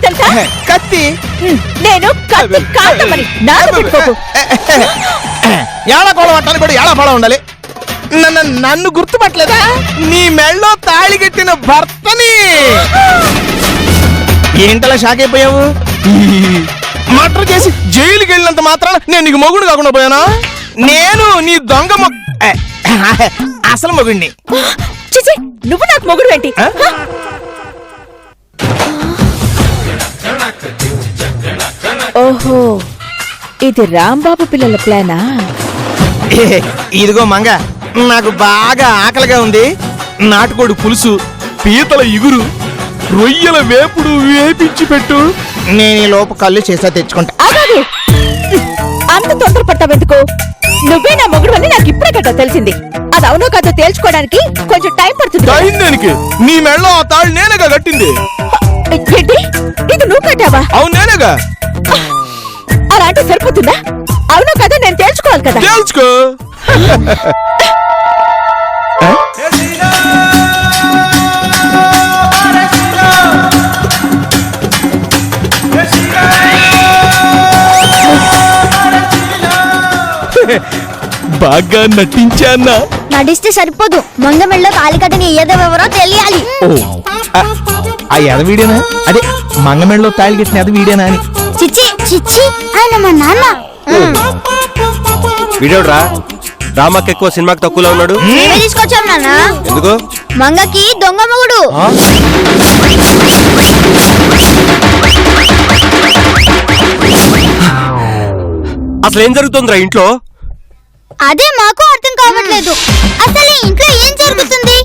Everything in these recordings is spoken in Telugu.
తెలుసా? కత్తి. నేను కత్తి కాదమని నాకు పెట్టుకోకు. ఏళ కోళం అంటాను కూడా ఏళ పొలం ఉండాలి. నన్ను గుర్తుపట్టలేదా? నీ మెళ్ళో తాళి కట్టిన భర్తని. ఏంటలా షాక్ అయిపోయావు? మర్డర్ చేసి జైలుకి వెళ్ళినంత మాత్రాన నేను నీకు మొగుడు కాకుండా పోయానా? నేను నీ దొంగ అసలు మొగుడిని. చిచి, నువ్వు నాకు మొగుడు ఏంటి? ఓహో, ఇది రాంబాబు పిల్లల ప్లానా? ఇదిగో మంగ, నాకు బాగా ఆకలిగా ఉంది. నాటుకోడి పులుసు, పీతల ఇగురు, రొయ్యల వేపుడు వేపించి పెట్టు. నేను ఈ లోపు కళ్ళు చేసా తెచ్చుకుంటా. ఆగాదు, అంత తొందరపడతావెందుకు? నువ్వే నా మొగుడు అని నాకు ఇప్పుడే కదా తెలిసింది. అది అవునో కాదో తేల్చుకోవడానికి కొంచెం టైం పడుతుంది. దానికి నీ మెళ్ళో ఆ తాళ్ళు నేనేగా కట్టింది. ఏంటి, ఇది నువ్వు కట్టావా? అవును నేనేగా. అలా అంటే సరిపోతుందా? అవునో కాదో నేను తేల్చుకోవాలి కదా. తేల్చుకో. బాగా నటించానా? నటిస్తే సరిపోదు, మంగమెళ్ళలో తాళికట్టని ఎదవెవరో తెలియాలి. ఆ ఎద వీడేనా? అదే మంగమెళ్ళలో తాళి కట్టిన ఎద వీడేనా అని. చిచ్చి చిచ్చి, ఆయన మా నాన్న. వీడోడ్రా, రామకి ఎక్కువ సినిమాకి తక్కువలో ఉన్నాడు. మేమే తీసుకొచ్చాం నాన్న. ఎందుకు? మంగకి దొంగ మొగుడు. అసలు ఏం జరుగుతుందిరా ఇంట్లో? అదే మాకు అర్థం కావట్లేదు. అసలు ఇంట్లో ఏం జరుగుతుంది?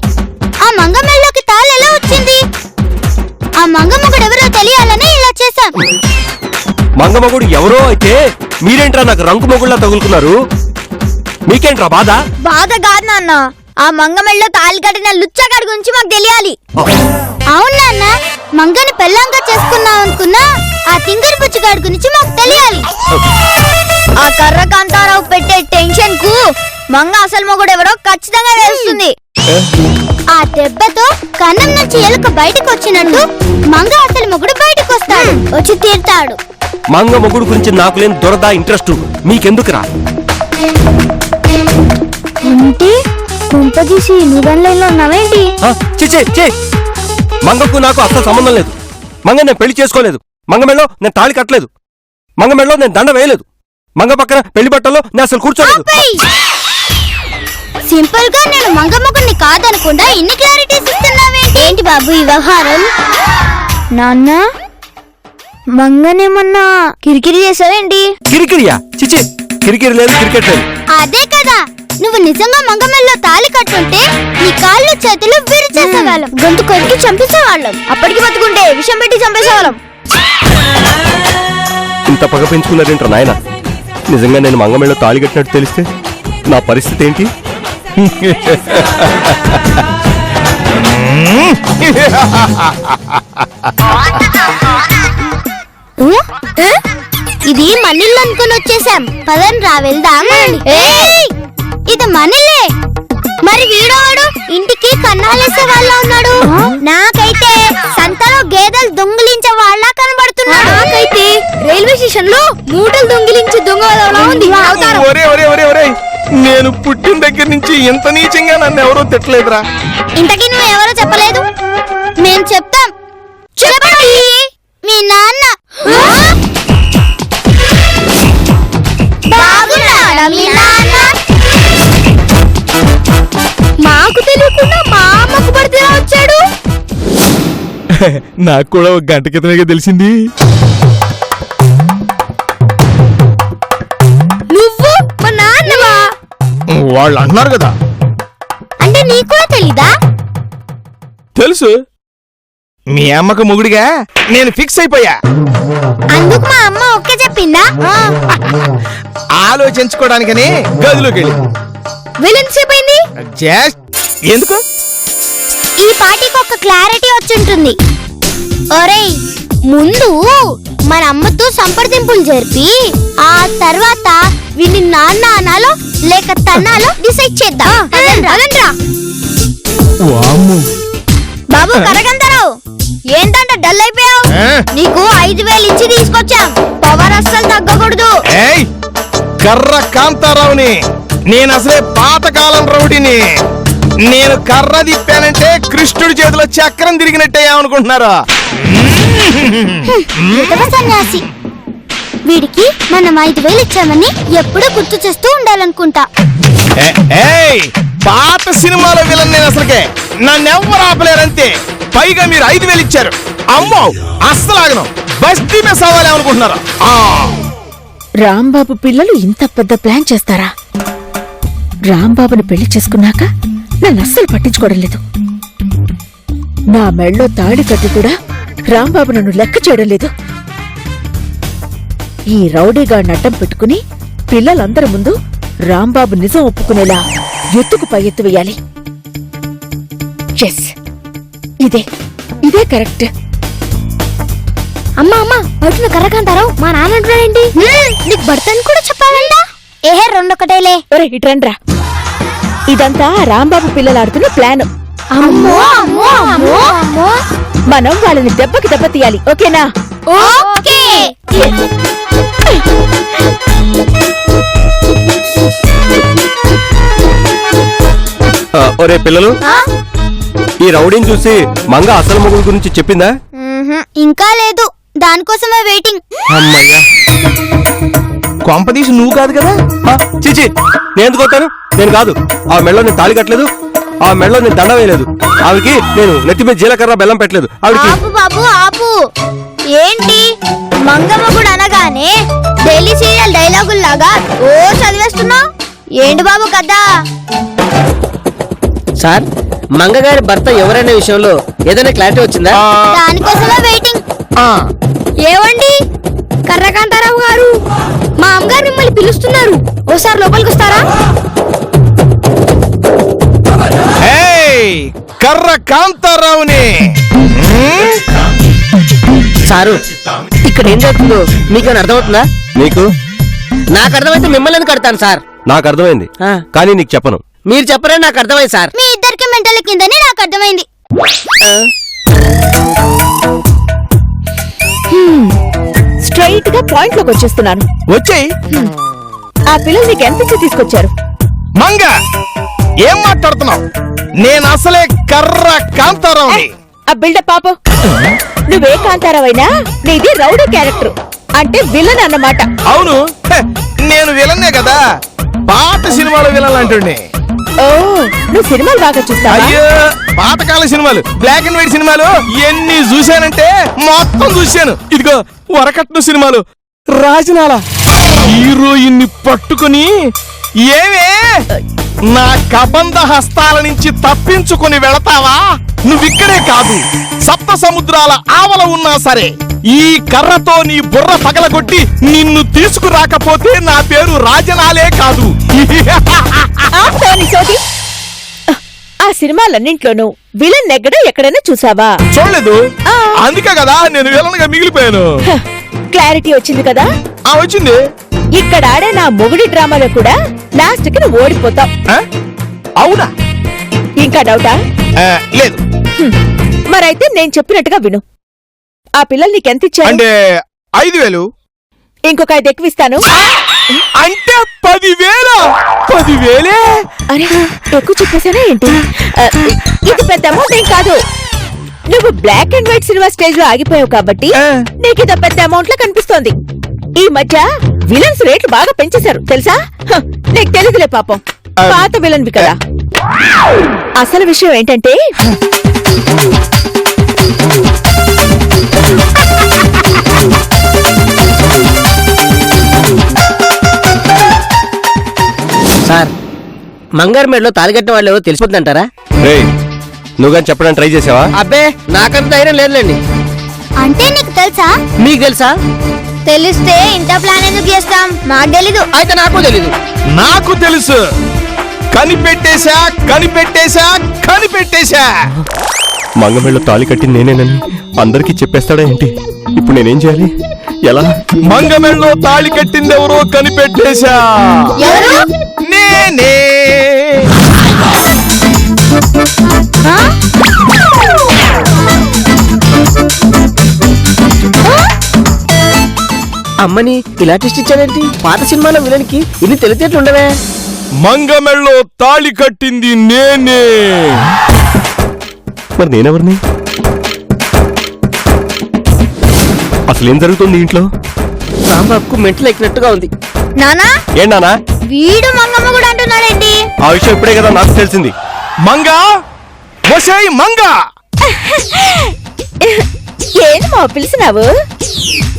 ఆ మంగమెళ్ళలోకి తాళి ఎలా వచ్చింది? ఆ మంగమ్మగుడు ఎవరో తెలియాలని ఇలా చేశాం. మంగమగుడు ఎవరో అయితే మీరేంట్రా నాకు రంకు మొగుళ్ళ తగులుకున్నారు? మీకేంట్రా బాధ? బాధ కాదు నాన్న, ఆ మంగమెళ్ళలో తాళి కట్టిన లుచ్చగాడి గురించి మాకు తెలియాలి. అవును నాన్న, మంగని పెళ్ళంగా చేసుకున్నాం అనుకున్నా ఆ తింగర్ బుచ్చిగాడి గురించి మాకు తెలియాలి. ఆ కర్ర కాంతారావు పెట్టే టెన్షన్ కు మంగ అసలు మొగుడు ఎవరో ఖచ్చితంగా తెలుస్తుంది. ఆ దెబ్బతో కన్నం నుంచి ఎలుక బయటకు వచ్చినట్టు మంగ అసలు మొగుడు బయటకు వస్తాడు, వచ్చి తీరుతాడు. మంగ మొగుడు గురించి నాకు లేని దొరద ఇంట్రెస్ట్ మీకెందుకురా? అంటే కుంపదీసి నువ్వెన్లైన్లో ఉన్నావేంటి? చే మంగకు నాకు అసలు సంబంధం లేదు. మంగ నేను పెళ్లి చేసుకోలేదు. మంగ మెళ్ళలో నేను తాళి కట్టలేదు. మంగ మెళ్ళలో నేను దండ వేయలేదు. మంగ పక్కన పెళ్లి బట్టల్లో నేను అసలు కూర్చోలేదు. సింపుల్ గా నేను మంగ మొగుడిని కాదనకుండా ఇన్ని క్లారిటీస్ ఇస్తున్నావేంటి? ఏంటి బాబు ఈ వ్యవహారం? నాన్న, మంగనేమన్నా కిరికిరి చేసావేంటి? కిరికిరియా? చిచి, కిరికిరి లేదు, క్రికెట్ లేదు. అదే కదా, నువ్వు నిజంగా మంగమెల్లో తాళి కట్టుంటే నీ కాళ్ళు చేతులు విరిచేసేవాళ్ళం, గొంతు కొరికి చంపేసేవాళ్ళం. అప్పటికి బతుకుంటే విషం పెట్టి చంపేసేవాళ్ళం. ఇంత పగ పెంచుకున్నారేంట్రా నాయన? నిజంగా నేను మంగమెళ్ళలో తాళి కట్టినట్టు తెలిస్తే నా పరిస్థితి ఏంటి? ఇది మనిల్లు అనుకుని వచ్చేసాం. పదం రా వెళ్దాం. ఇది మనలే. మరి వీడోవాడు ఇంటికి కన్నాలేసే వాళ్ళ ఉన్నాడు. నాకైతే సంతలో గేదెలు దొంగిలించే వాళ్ళ కనబడుతున్నాడు. నాకైతే రైల్వే స్టేషన్ లో మూటలు దొంగిలించి దొంగలా ఉంది. నేను పుట్టిన దగ్గర నుంచి ఇంత నీచంగా నన్ను ఎవరో తిట్టలేదురా. ఇంతకీ నువ్వు ఎవరో చెప్పలేదు. మేం చెప్తాం. చెప్పండి. మీ నాన్న బాగున్నాడా? మీ నాన్న మాకు తెలియకుండా మా అమ్మకు పడితే వచ్చాడు. నాకు కూడా ఒక గంట క్రితమే తెలిసింది. నువ్వు మా నాన్నవా? వాళ్ళు అంటున్నారు కదా. అంటే నీకు కూడా తెలీదా? తెలుసు. మీ అమ్మకు మొగుడిగా నేను ఫిక్స్ అయిపోయా. అందుకు మా అమ్మ ఒకే చెప్పిందా? ఆలోచించుకోవడానికని గదిలోకి వెళ్ళింది. ఎందుకు? ఈ పార్టీకి ఒక క్లారిటీ వచ్చుంటుంది. ఒరేయ్, ముందు మన అమ్మతో సంప్రదింపులు జరిపి ఆ తర్వాత వీడిని నాన్న అనాలో లేక తన్నాలో డిసైడ్ చేద్దాం. బాబు కరగందరావు, ఏంటంటే డల్ అయిపోయావు? నీకు 5,000 ఇచ్చి తీసుకొచ్చాం. పవర్ అస్సలు తగ్గకూడదు. ఏయ్ కర్ర కాంతారావుని, నేను అసలే పాతకాలం రౌడీని. నేను కర్ర తిప్పానంటే కృష్ణుడి చేతిలో చక్రం తిరిగినట్టే ఏమనుకుంటున్నారా? ఎదవ సన్యాసి. వీడికి మనం 5,000 ఇచ్చామని ఎప్పుడూ గుర్తు చేస్తూ ఉండాలనుకుంటా. ఏయ్ పాత సినిమాలో విలన్ నేను అసలుకే. నన్నెవ్వరు ఆపలేరంతే. పైగా మీరు 5,000 ఇచ్చారు. అమ్మో అస్సలు ఆగను. బస్తీ మిస్ అవ్వాలి అనుకుంటున్నారా? రాంబాబు పిల్లలు ఇంత పెద్ద ప్లాన్ చేస్తారా? రాంబాబుని పెళ్లి చేసుకున్నాక నన్ను అస్సలు పట్టించుకోవడం లేదు. నా మెళ్ళో తాళి కట్టి కూడా రాంబాబు నన్ను లెక్క చేయడం లేదు. ఈ రౌడీగా నడ్డం పెట్టుకుని పిల్లలందరి ముందు రాంబాబు నిజం ఒప్పుకునేలా ఎత్తుకు పై ఎత్తు వేయాలి. ఎస్, ఇదే కరెక్ట్. అమ్మా అమ్మా బయట కర్రకాంతారావు మా నాన్న అంటున్నాడేంటి? నీకు భర్తని కూడా చెప్పాలంట. ఏహే రెండొకటేలే. ఒరే ఇట్రండ్రా. ఇదంతా రాంబాబు పిల్లలు ఆడుతున్న ప్లాన్. అమ్మో అమ్మో అమ్మో అమ్మో. మనం వాళ్ళని దెబ్బకి దెబ్బ తీయాలి. ఓకేనా? ఓకే. ఒరే పిల్లలు, ఈ రౌడీని చూసి మంగ అసలు మొగుడు గురించి చెప్పిందా? ఇంకా లేదు, దానికోసమే వెయిటింగ్. అమ్మయ్యా. కొంపదీసి నువ్వు కాదు కదా? చిచి, నేను ఎందుకు వస్తాను? నేను కాదు. ఆ మెడలో నేను తాళి కట్టలేదు, ఆ మెడలో నేను దండ వేయలేదు, ఆవిడకి నేను నెత్తి మీద జీలకర్ర బెల్లం పెట్టలేదు. ఆవిడకి ఆపు బాబు ఆపు. ఏంటి మంగమ్మగుడు అనగానే డైలీ సీరియల్ డైలాగుల్లాగా ఓ చదివేస్తున్నావు? ఏంటి బాబు కదా? సార్, మంగగారి భర్త ఎవరైన విషయంలో ఏదైనా క్లారిటీ వచ్చిందా? దానికోసమే వెయిటింగ్. ఏవండి కర్రకాంతారావు గారు, మా అమ్మగారు మిమ్మల్ని పిలుస్తున్నారు. ఓసారి లోపలికి వస్తారా? ఏయ్ కర్ర కాంతారావుని. సారు, ఇక్కడ ఏం జరుగుతుందో మీకు అర్థమవుతుందా? నీకు? నాకు అర్థమైతే మిమ్మల్ని ఎందుకు కడతాను సార్? నాకు అర్థమైంది, కానీ నీకు చెప్పను. మీరు చెప్పరే నాకు అర్థమైంది సార్. మీ ఇద్దరికి మెంటల్ కిందని నాకు అర్థమైంది. స్ట్రైట్ గా పాయింట్ లోకి వచ్చేస్తున్నాను. వచ్చేయ్. ఆ పిల్లలు నీకు ఎంత ఇచ్చి తీసుకొచ్చారు? మంగ ఏం మాట్లాడుతున్నావు? నేను అసలే కర్ర కాంతారావుని. ఆ బిల్డప్ పాపం. నువ్వే కాంతారావైనా నీది రౌడీ క్యారెక్టర్, అంటే విలన్ అన్నమాట. అవును, నేను విలన్నే కదా. పాత సినిమాలో విలన్ అంటుండే. ఓ, నువ్వు సినిమాలు బాగా చూస్తావా? అయ్యో పాతకాల సినిమాలు, బ్లాక్ అండ్ వైట్ సినిమాలు ఎన్ని చూశానంటే మొత్తం చూశాను. ఇదిగో వరకట్న సినిమాలు, రాజనాల హీరోయిన్ ని పట్టుకుని ఏమే నా కబంధ హస్తాల నుంచి తప్పించుకుని వెళతావా? నువ్విక్కడే కాదు, సప్త సముద్రాల ఆవల ఉన్నా సరే ఈ కర్రతో నీ బుర్ర పగలగొట్టి నిన్ను తీసుకురాకపోతే నా పేరు రాజనాలే కాదు. ఆ సినిమాలన్నింట్లోనూ విలన్ నెగ్గడం ఎక్కడైనా చూసావా? చూడలేదు. అందుకే కదా నేను విలన్ గా మిగిలిపోయాను. క్లారిటీ వచ్చింది కదా? వచ్చింది. ఇక్కడ ఆడే నా మొగుడి డ్రామాలో కూడా లాస్ట్ కి నువ్వు ఓడిపోతావు. అవునా? ఇంకా డౌటా? లేదు. మరైతే నేను చెప్పినట్టుగా విను. ఆ పిల్లలు నీకెంత ఇచ్చారు? అంటే 5,000. ఇంకొక 5 ఎక్కువిస్తాను. అంటే 10,000. 10,000? అరే ఎక్కువ చెప్పేసానా ఏంటి? ఇది పెద్ద అమౌంట్ ఏం కాదు. నువ్వు black and white cinema stage లో ఆగిపోయావు కాబట్టి నీకు ఇది పెద్ద అమౌంట్ లా కనిపిస్తోంది. ఈ మధ్య విలన్స్ రేట్లు బాగా పెంచేశారు తెలుసా? నీకు తెలియదులే పాపం, పాత విలన్వి కదా. అసలు విషయం ఏంటంటే సార్, మంగారు మెడలో తాలిగట్టిన వాళ్ళు ఎవరో తెలిసిపోతుందంటారా? నువ్వు కానీ చెప్పడానికి ట్రై చేసావా? అబ్బే, నాకంత ధైర్యం లేదులేండి. అంటే నీకు తెలుసా? మీకు తెలుసా? తెలిస్తే ఇంత ప్లాన్ ఎందుకు చేస్తాం? నాకు తెలీదు. అయితే నాకు తెలీదు. నాకు తెలుసు. కనిపెట్టేశా కనిపెట్టేశా కనిపెట్టేశా. మంగమెళ్ళలో తాళి కట్టి నేనేనని అందరికీ చెప్పేస్తాడా ఏంటి? ఇప్పుడు నేనేం చేయాలి? ఎలా? మంగమెళ్ళలో తాళి కట్టిందెవరో కనిపెట్టేశా. ఎవరు? నేనే. అమ్మని ఇలా టెస్ట్ ఇచ్చాడేంటి? పాత సినిమాలో విలన్ కి ఇన్ని తెలితేట్లు ఉండవే. మంగమెళ్ళో తాళి కట్టింది నేనే. మరి నేనెవరిని? అసలేం జరుగుతుంది ఇంట్లో? రాంబాబుకు మెంటలు ఎక్కినట్టుగా ఉంది. నానా ఏంటన్నా వీడు మంగమ్మ కూడా అంటున్నాడేంటి? ఆ విషయం ఇప్పుడే కదా నాకు తెలిసింది. మంగా వసేయ్ మంగా. ఏంటి మా పిలిచినావు?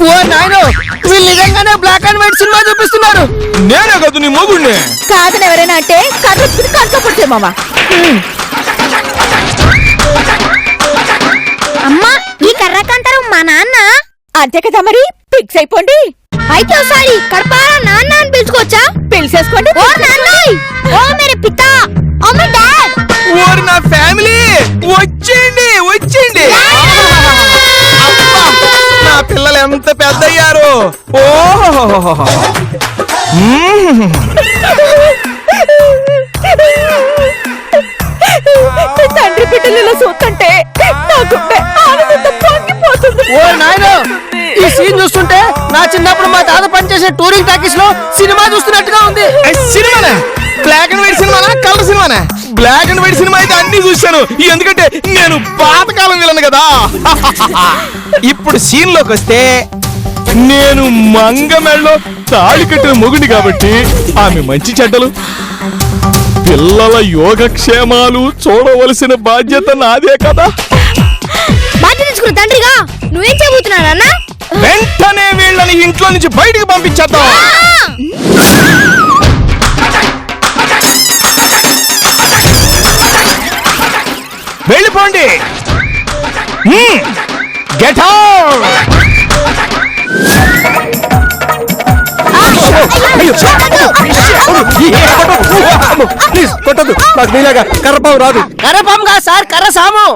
ఓ నాయనో, వీళ్ళు నిజంగానే బ్లాక్ అండ్ వైట్ సినిమా చూపిస్తున్నారు. నేనే కదా నీ మొగుడిని. కాదని ఎవరైనా అంటే కర్రొచ్చుకుని కంట్లో పడితే మామ. అమ్మా ఈ కర్రకంటారు మా నాన్న. అంతే కదా మరి, ఫిక్స్ అయిపోండి. అయితే ఒకసారి కడపారా నాన్న అని పిలుచుకోవచ్చా? పిలిచేసుకోండి. ఓ నాన్నోయ్, ఓ మేరే పితా, ఓ మై డాడ్. ఓరి నా ఫ్యామిలీ వచ్చేయండి వచ్చేయండి. నా పిల్లలు ఎంత పెద్దయ్యారు. ఓహో తండ్రి బిడ్డలలో చూస్తుంటే నాకు ఆనందంతో పొంగిపోతుంది. ఓ నాయనో, ఈ సీన్ చూస్తుంటే నా చిన్నప్పుడు మా తాత పనిచేసే టూరింగ్ టాకీస్ లో సినిమా చూస్తున్నట్టుగా ఉంది. సినిమానా? బ్లాక్ అండ్ వైట్ సినిమానా కలర్ సినిమానా? బ్లాక్ అండ్ వైట్ సినిమా అయితే అన్ని చూశాను, ఎందుకంటే నేను పాతకాలం విలను కదా. ఇప్పుడు సీన్ లోకి వస్తే నేను మంగమెళ్ళలో తాళి కట్టిన మొగుడి కాబట్టి ఆమె మంచి చెడ్డలు పిల్లల యోగక్షేమాలు చూడవలసిన బాధ్యత నాదే కదా. బాధ్యత తీసుకున్న తండ్రిగా నువ్వేం చేయబోతున్నావు నాన్న? వెంటనే వీళ్ళని ఇంట్లో నుంచి బయటికి పంపించేద్దాం. వెళ్ళిపోండి. Get out. ప్లీజ్ కొట్టదు, నాకు నీలాగా కర్రపాము రాదు. కర్రపాముగా సార్, కర్ర సాము.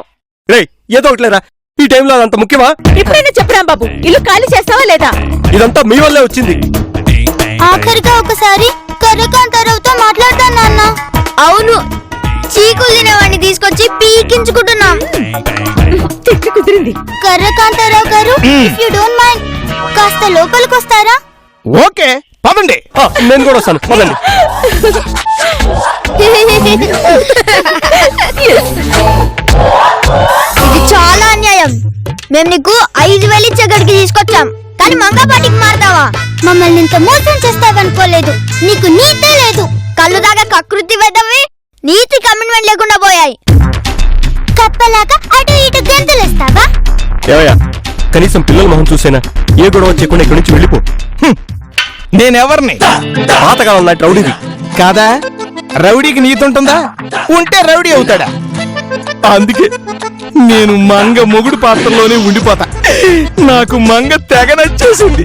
రే ఏదో ఒకటిలేరా, ఈ టైంలో అదంత ముఖ్యమా? ఇప్పుడైనా చెప్పరా బాబు, ఇల్లు ఖాళీ చేస్తావా లేదా? ఇదంతా మీ వల్లే వచ్చింది. ఆఖరిగా ఒకసారి కర్రకాంతారావుతో మాట్లాడతాను నాన్న. అవును, చీకులు తినేవాడిని తీసుకొచ్చి పీకించుకుంటున్నాం. తిట్టు కుదిరింది. కర్రకాంతారావు గారు, ఇఫ్ యు డోంట్ మైండ్ కాస్త లోపలికి వస్తారా? ఓకే పదండి. నేను కూడా వస్తాను, పదండి. ఇది చాలా అన్యాయం. మేము నీకు 5,000 ఇచ్చే గడికి తీసుకొచ్చాం, కానీ మంగపాటికి మారతావా? మమ్మల్ని ఇంత మోసం చేస్తావనుకోలేదు. నీకు నీతే లేదు. కళ్ళు దాకా కకృతి వెదవి, నీతి కమిట్మెంట్ లేకుండా పోయాయి. కప్పలాగా అటు ఇటు గంతులేస్తావా? ఏవయ్యా, కనీసం పిల్లల మొహం చూసేనా ఏ గొడవ చేయకుండా ఇక్కడి నుంచి వెళ్ళిపో. నేనెవరిని? పాతకాలం నాటి రౌడీది కాదా? రౌడీకి నీతుంటుందా? ఉంటే రౌడీ అవుతాడా? అందుకే నేను మంగ మొగుడు పాత్రలోనే ఉండిపోతా. నాకు మంగ తెగ నచ్చేసింది.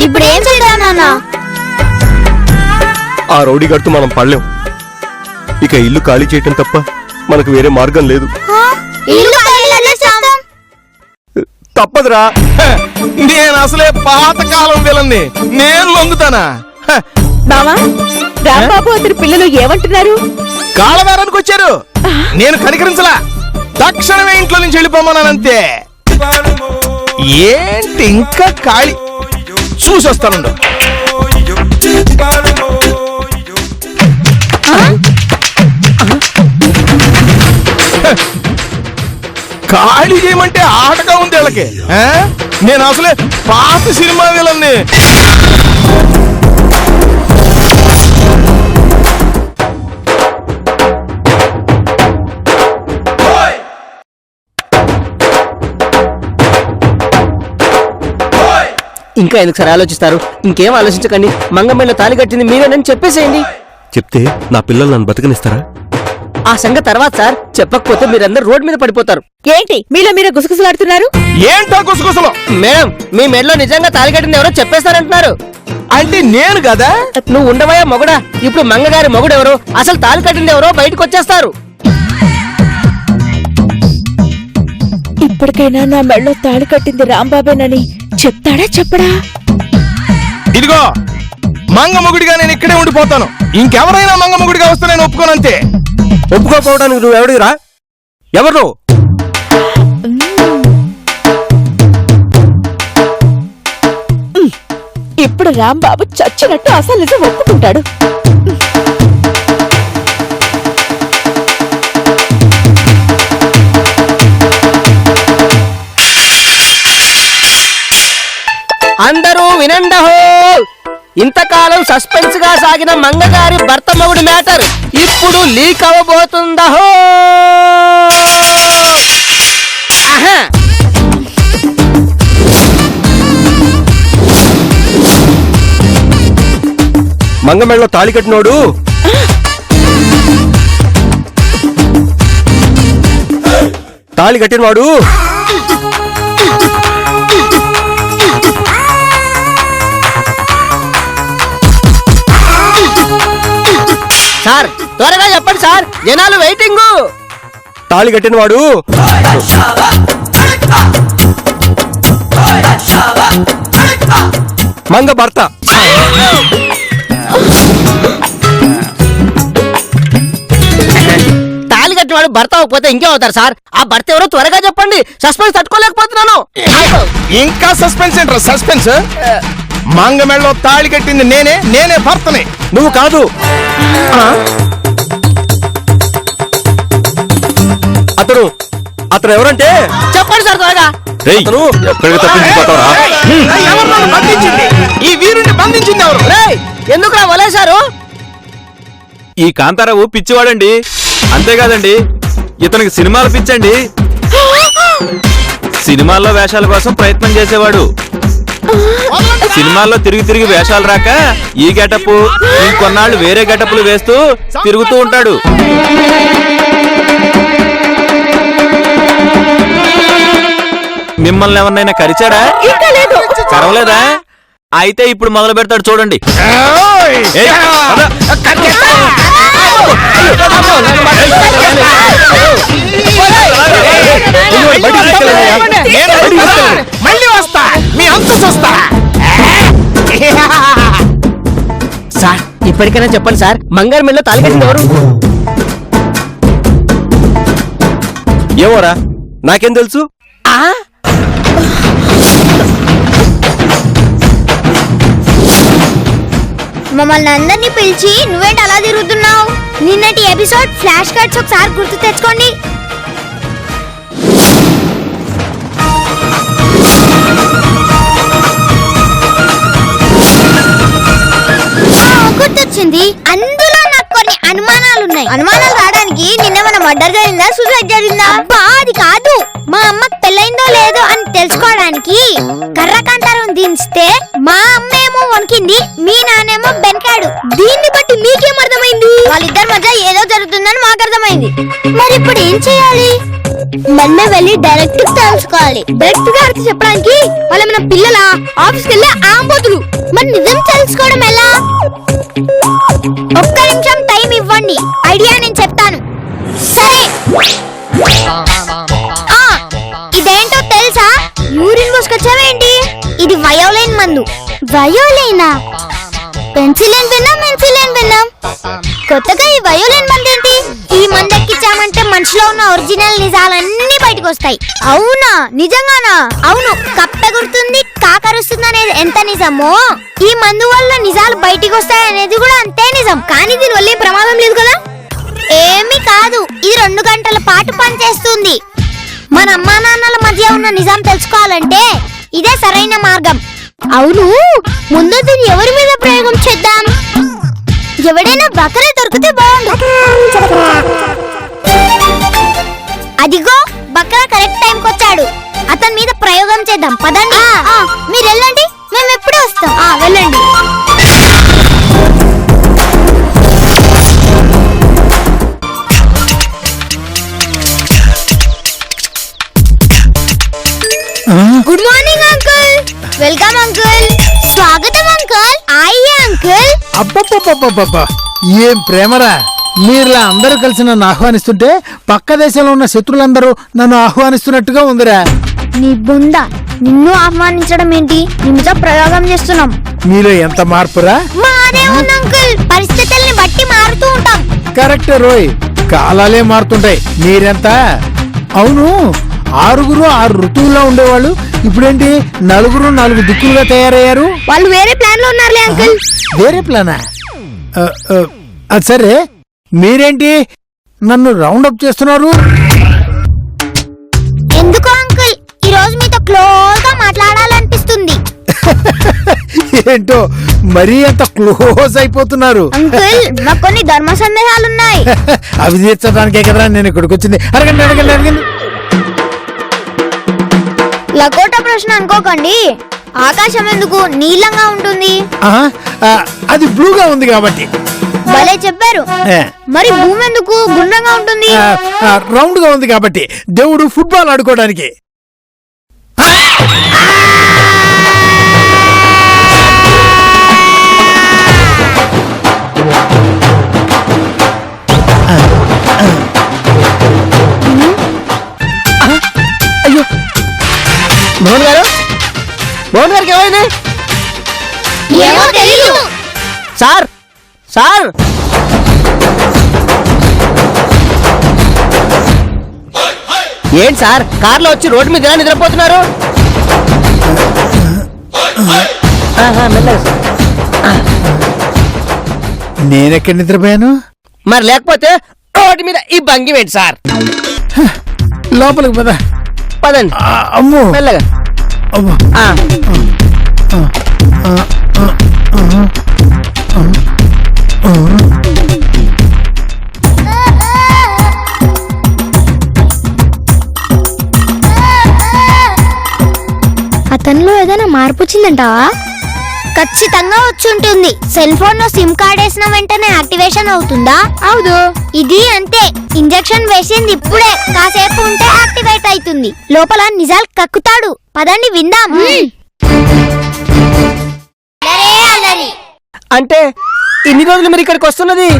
ఇప్పుడు ఏం చేద్దాం నాన్న? ఆ రౌడీ గడుతూ మనం పడలేం. ఇక ఇల్లు ఖాళీ చేయటం తప్ప మనకు వేరే మార్గం లేదు. ఇల్లు ఖాళీ చేస్తాం. తప్పదురా. నేను అసలే పాతకాలం విలన్ని, నేను లొంగుతానా? బావా, రాంబాబు అతని పిల్లలు ఏమంటున్నారు? కాళ్ళబేరానికి వచ్చారు. నేను కనికరించలా, తక్షణమే ఇంట్లో నుంచి వెళ్ళిపోమన్నానంతే. ఏంటి ఇంకా ఖాళీ? చూసొస్తానుండు. ఖాళీ చేయమంటే ఆటగా ఉంది వీళ్ళకి. నేను అసలే పాత సినిమా విలన్ని. ఇంకా ఎందుకు సార్ ఆలోచిస్తారు? ఇంకేం ఆలోచించకండి. మంగమ్మలో తాళి కట్టింది మీరేనని చెప్పేసేయండి. చెప్తే నా పిల్లలు నన్ను బతకనిస్తారా? ఆ సంగతి తర్వాత సార్. చెప్పకపోతే మీరందరూ రోడ్ మీద పడిపోతారు. ఏంటి మీలో మీరే గుసగుసలాడుతున్నారు? ఏంటో గుసగుసలు? మేడం, మీ మెడలో నిజంగా తాళి కట్టింది ఎవరో చెప్పేస్తారంటున్నారు. అంటే నేను కదా? నువ్వు ఉండవయ్యా మొగుడా. ఇప్పుడు మంగగారి మొగుడు ఎవరో, అసలు తాళి కట్టింది ఎవరో బయటకు వచ్చేస్తారు. ఇప్పటికైనా నా మెడలో తాళి కట్టింది రాంబాబేనని చెప్తాడా చెప్పడా? ఇదిగో, మంగ మొగుడిగా నేను ఇక్కడే ఉండిపోతాను. ఇంకెవరైనా మంగ మొగుడిగా వస్తే నేను ఒప్పుకోనంతే. ఒప్పుకోపోవడానికి నువ్వెవడిరా? ఎవరు నువ్వు? ఇప్పుడు రాంబాబు చచ్చినట్టు అసలు నిజం ఒప్పుకుంటాడు. అందరూ వినండహో, ఇంతకాలం సస్పెన్స్ గా సాగిన మంగగారి భర్త మొగుడు మ్యాటర్ ఇప్పుడు లీక్ అవబోతుందహో. ఆహా. మంగమెళ్ళలో తాళి కట్టినోడు తాళి కట్టినవాడు సార్ త్వరగా చెప్పండి సార్, జనాలు వెయిటింగ్. తాళి కట్టినవాడు మంగ భర్త. తాళి కట్టినవాడు భర్త అవ్వకపోతే ఇంకే అవుతారు సార్? ఆ భర్త ఎవరో త్వరగా చెప్పండి, సస్పెన్స్ తట్టుకోలేకపోతున్నాను. ఇంకా సస్పెన్స్ ఏంట్రా సస్పెన్స్? మంగమెళ్ళలో తాళి కట్టింది నేనే భర్తని. నువ్వు కాదు. అతను ఎవరంటే చెప్పండి సార్ త్వరగా. అతను ఎక్కడికి తప్పించిపోతావరా? ఎవరు నన్ను బంధించింది? ఈ వీరుని బంధించింది ఎవరు? రేయ్, ఎందుకురా వలేశారు? ఈ కాంతారావు పిచ్చివాడండి. అంతేకాదండి, ఇతనికి సినిమాలు పిచ్చండి. సినిమాల్లో వేషాల కోసం ప్రయత్నం చేసేవాడు. సినిమాల్లో తిరిగి వేషాలు రాక ఈ గెటప్, ఇంకొన్నాళ్ళు వేరే గెటప్లు వేస్తూ తిరుగుతూ ఉంటాడు. మిమ్మల్ని ఎవరినైనా కరిచాడా? ఇంకా లేదు. కరవలేదా? అయితే ఇప్పుడు మొదలు పెడతాడు చూడండి. ఏయ్, పద. మళ్ళీ వస్తా, మీ అంత చూస్తా. సార్ ఇప్పటికైనా చెప్పండి సార్, మంగారు మెళ్ళలో తాళి కట్టింది ఎవరు? ఏమోరా, నాకేం తెలుసు? మమ్మల్ని అందరినీ పిలిచి నువ్వేంటి అలా తిరుగుతున్నావు? నిన్నటి ఎపిసోడ్ ఫ్లాష్ కార్డ్స్ ఒకసారి గుర్తు తెచ్చుకోండి. గుర్తొచ్చింది, అందులో నాకు కొన్ని అనుమానాలు ఉన్నాయి. అనుమానాలు రావడానికి నిన్నేమన్నా మర్డర్ జరిగిందా, సూసైడ్ జరిగిందా? అబ్బా అది కాదు, మా అమ్మకి పెళ్ళైందో లేదో అని తెలుసుకోవడానికి కర్రకాంతారం దించితే మా అమ్మేమో వణికింది, మీ నానేమో బెనకాడు. దీన్ని బట్టి మీకేం అర్థమైంది? వాళ్ళిద్దరి మధ్య ఏదో జరుగుతుందని మాకు అర్థమైంది. మరి ఇప్పుడు ఏం చేయాలి? మనమే వెళ్ళి డైరెక్ట్ తెలుసుకోవాలి. డైరెక్ట్ గా అర్థం చెప్పడానికి వాళ్ళేమైనా పిల్లల ఆఫీస్కి వెళ్ళి ఆంబోతులు. మరి నిజం తెలుసుకోవడం ఎలా? ఒక్క నిమిషం టైం ఇవ్వండి, ఐడియా నేను చెప్తాను. సరే, ఇదేంటో తెలుసా? యూరిన్ పోసుకొచ్చావేంటి? ఇది వయోలైన్ మందు. వయోలైనా? పెన్సిలిన్ విన్నాం, మెన్సిలిన్ విన్నాం. కొత్తగా ఈ వయోలైన్ మందు ఏంటి? ఈ మందు ఎక్కించామంటే మనిషిలో ఉన్న ఒరిజినల్ నిజాలన్నీ బయటకు వస్తాయి. అవునా? నిజంగానా? అవును, కప్పెగురుతుంది, కాకరుస్తుంది అనేది ఎంత నిజమో ఈ మందు వల్ల నిజాలు బయటికి వస్తాయి అనేది కూడా అంతే నిజం. కానీ దీని వల్ల ఏం ప్రమాదం లేదు కదా? ఏమీ కాదు, ఇది 2 గంటల పాటు పనిచేస్తుంది. మన అమ్మా నాన్నల మధ్య ఉన్న నిజం తెలుసుకోవాలంటే ఇదే సరైన మార్గం. అవును, ముందు దీన్ని ఎవరి మీద ప్రయోగం చేద్దాం? ఎవడైనా బకరే దొరికితే బాగుండు. అదిగో బకరా కరెక్ట్ టైంకి వచ్చాడు. అతని మీద ప్రయోగం చేద్దాం, పదండి. మీరు వెళ్ళండి, మేము ఎప్పుడే వస్తాం. వెళ్ళండి. Good morning uncle. Welcome uncle. స్వాగతం అంకుల్. ఆయ్యే అంకుల్. అబ్బబ్బబ్బబ్బబ్బా, ఏం ప్రేమరా! మీరులా అందరూ కలిసి నన్ను ఆహ్వానిస్తుంటే పక్క దేశంలో ఉన్న శత్రులందరూ నన్ను ఆహ్వానిస్తున్నట్టుగా ఉందిరా. నీ బుంద, నిన్ను ఆహ్వానించడం ఏంటి? నిమిష ప్రయోగం చేస్తున్నాం. మీలో ఎంత మార్పురా! మాదే ఉంది అంకుల్, పరిస్థితుల్ని బట్టి మారుతూ ఉంటాం. కరెక్ట్ రోయ్. కాలాలే మారుతుంటాయి. మీరెంత? అవును, 6 ఋతువుల్లో ఉండేవాళ్ళు ఇప్పుడేంటి 4 దిక్కులుగా తయారయ్యారు? వాళ్ళు వేరే ప్లాన్ లో ఉన్నారులే అంకుల్. వేరే ప్లానా? అది సరే, మీరేంటి నన్ను రౌండప్ చేస్తున్నారు? ఎందుకో అంకుల్, ఈ రోజు మీతో క్లోజ్ గా మాట్లాడాలనిపిస్తుంది. ఏంటో మరీ అంత క్లోజ్ అయిపోతున్నారు. అంకుల్, మాకు కొన్ని ధర్మ సందేహాలున్నాయి. అవి తీర్చడానికే కదరా నేను ఇక్కడికి వచ్చింది. అడగండి. లకోటా ప్రశ్న అనుకోకండి. ఆకాశం ఎందుకు నీలంగా ఉంటుంది? అది బ్లూగా ఉంది కాబట్టి. భలే చెప్పారు. ఏ, మరి భూమి ఎందుకు గుండ్రంగా ఉంటుంది? రౌండ్ గా ఉంది కాబట్టి. దేవుడు ఫుట్బాల్ ఆడుకోవడానికి. అయ్యో, మోహన్ గారికి ఏమైంది? ఏమో తెలీదు. సార్ సార్ ఏంటి సార్, కార్లో వచ్చి రోడ్డు మీద ఎలా నిద్రపోతున్నారు? మెల్లగా సార్. నేనెక్కడ నిద్రపోయాను? మరి లేకపోతే రోడ్డు మీద ఈ భంగి ఏంటి సార్? లోపలికి పద. పదండి. అమ్మో, మెల్లగా. అమ్మో. ఆ. అతనిలో ఏదైనా మార్పు వచ్చిందంటావా? ఖచ్చితంగా వచ్చుంటుంది. సెల్ ఫోన్ లో సిమ్ కార్డ్ వేసిన వెంటనే యాక్టివేషన్ అవుతుందా? అవును. ఇది అంతే, ఇంజెక్షన్ వేసింది ఇప్పుడే, కాసేపు ఉంటే యాక్టివేట్ అవుతుంది. లోపల నిజాలు కక్కుతాడు. పదండి విందాం. అంటే ఇన్ని రోజులు మీరు ఇక్కడికి వస్తున్నది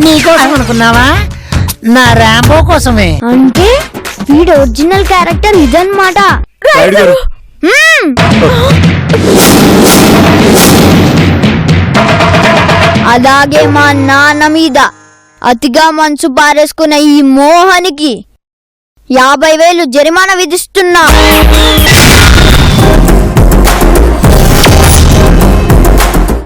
నీకోసం అనుకున్నావా? నా ర్యాంబో కోసమే. అంటే వీడు ఒరిజినల్ క్యారెక్టర్ ఇదన్నమాట. అలాగే మా నాన్న మీద అతిగా మనసు పారేసుకున్న ఈ మోహనికి 50,000 జరిమానా విధిస్తున్నా.